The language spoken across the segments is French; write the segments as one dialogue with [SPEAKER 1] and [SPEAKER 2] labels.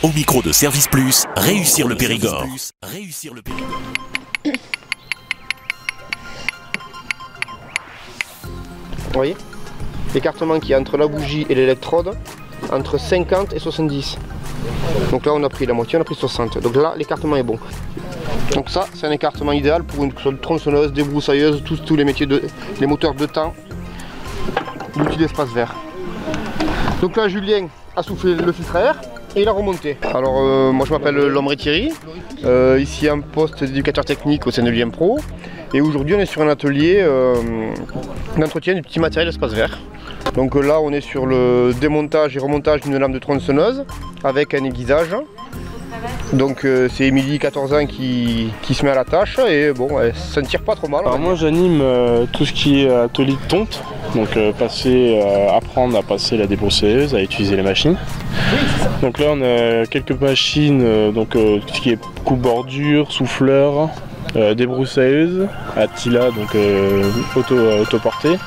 [SPEAKER 1] Au micro de Service Plus, réussir le Périgord.
[SPEAKER 2] Vous voyez l'écartement qui est entre la bougie et l'électrode, entre 50 et 70. Donc là on a pris la moitié, on a pris 60. Donc là l'écartement est bon. Donc ça c'est un écartement idéal pour une tronçonneuse, débroussailleuse, tous les métiers, les moteurs de temps, l'outil d'espace vert. Donc là Julien a soufflé le filtre à air et il a remonté. Alors moi je m'appelle Lombré Thierry, ici un poste d'éducateur technique au sein de l'IM Pro. Et aujourd'hui on est sur un atelier d'entretien du petit matériel espace vert. Donc là on est sur le démontage et remontage d'une lame de tronçonneuse avec un aiguisage. Donc c'est Émilie, 14 ans, qui se met à la tâche et bon, ça ne tire pas trop mal.
[SPEAKER 3] Alors moi j'anime tout ce qui est atelier de tonte, donc apprendre à passer la débroussailleuse, à utiliser les machines. Donc là on a quelques machines, tout ce qui est coupe-bordure, souffleur, débroussailleuse, Attila, donc autoportée,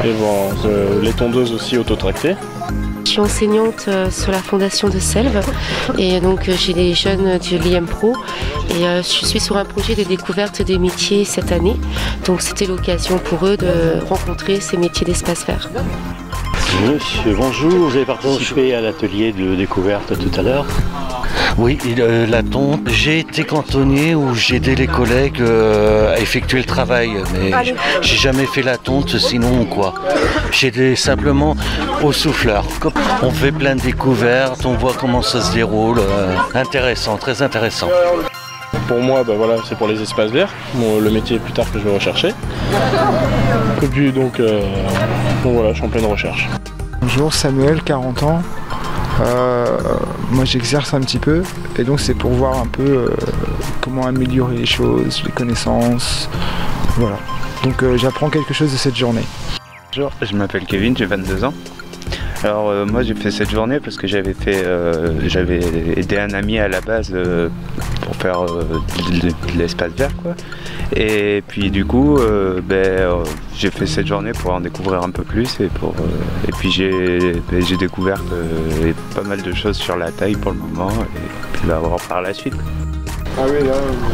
[SPEAKER 3] et bon, les tondeuses aussi autotractées.
[SPEAKER 4] Je suis enseignante sur la fondation de Selve et donc j'ai des jeunes de l'IM Pro et je suis sur un projet de découverte des métiers cette année. Donc c'était l'occasion pour eux de rencontrer ces métiers d'espace vert.
[SPEAKER 5] Monsieur, bonjour, vous avez participé à l'atelier de découverte tout à l'heure.
[SPEAKER 6] Oui, la tonte. J'ai été cantonnier où j'ai aidé les collègues à effectuer le travail, mais j'ai jamais fait la tonte sinon quoi. J'ai aidé simplement au souffleur. On fait plein de découvertes, on voit comment ça se déroule. Intéressant, très intéressant.
[SPEAKER 3] Pour moi, voilà, c'est pour les espaces verts, le métier plus tard que je vais rechercher. Et puis donc voilà, je suis en pleine recherche.
[SPEAKER 7] Bonjour, Samuel, 40 ans. Moi j'exerce un petit peu et donc c'est pour voir un peu comment améliorer les choses, les connaissances, voilà. Donc j'apprends quelque chose de cette journée.
[SPEAKER 8] Bonjour, je m'appelle Kevin, j'ai 22 ans. Alors moi j'ai fait cette journée parce que j'avais aidé un ami à la base pour faire de l'espace vert quoi. Et puis du coup j'ai fait cette journée pour en découvrir un peu plus et puis j'ai découvert pas mal de choses sur la taille pour le moment et puis voir par la suite.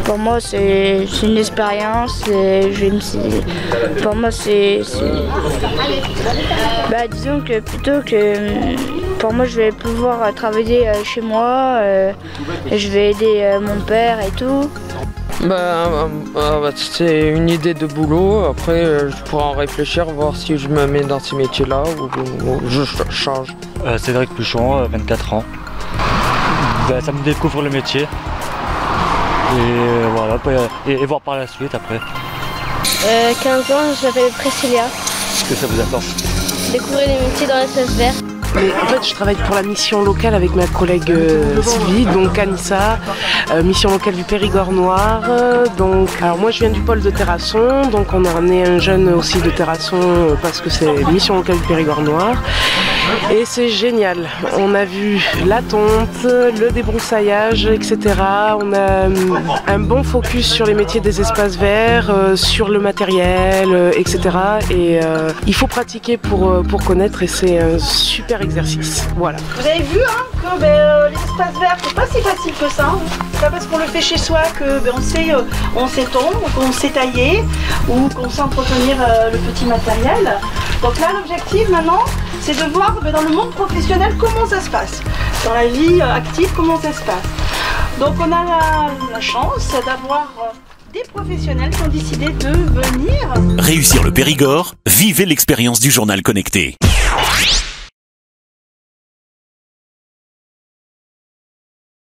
[SPEAKER 9] Pour moi c'est une expérience et pour moi c'est disons que plutôt que pour moi je vais pouvoir travailler chez moi et je vais aider mon père et tout.
[SPEAKER 10] C'est une idée de boulot, après je pourrais en réfléchir, voir si je me mets dans ces métiers-là ou je change.
[SPEAKER 11] Cédric Puchon, 24 ans. Ça me découvre le métier. Et voilà, et voir par la suite après.
[SPEAKER 12] 15 ans, je m'appelle Priscilla.
[SPEAKER 11] Qu'est-ce que ça vous attend?
[SPEAKER 12] Découvrir les métiers dans l'espace vert.
[SPEAKER 13] En fait, je travaille pour la mission locale avec ma collègue Sylvie, donc Anissa, mission locale du Périgord Noir. Alors moi, je viens du pôle de Terrasson, donc on a ramené un jeune aussi de Terrasson parce que c'est mission locale du Périgord Noir. Et c'est génial. On a vu la tonte, le débroussaillage, etc. On a un bon focus sur les métiers des espaces verts, sur le matériel, etc. Et il faut pratiquer pour connaître et c'est un super exercice. Voilà.
[SPEAKER 14] Vous avez vu que les espaces verts, c'est pas si facile que ça. C'est pas parce qu'on le fait chez soi que on sait tondre, qu'on sait tailler ou qu'on sait entretenir le petit matériel. Donc là, l'objectif maintenant, c'est de voir dans le monde professionnel comment ça se passe. Dans la vie active, comment ça se passe. Donc on a la chance d'avoir des professionnels qui ont décidé de venir.
[SPEAKER 1] Réussir le Périgord, vivez l'expérience du journal connecté.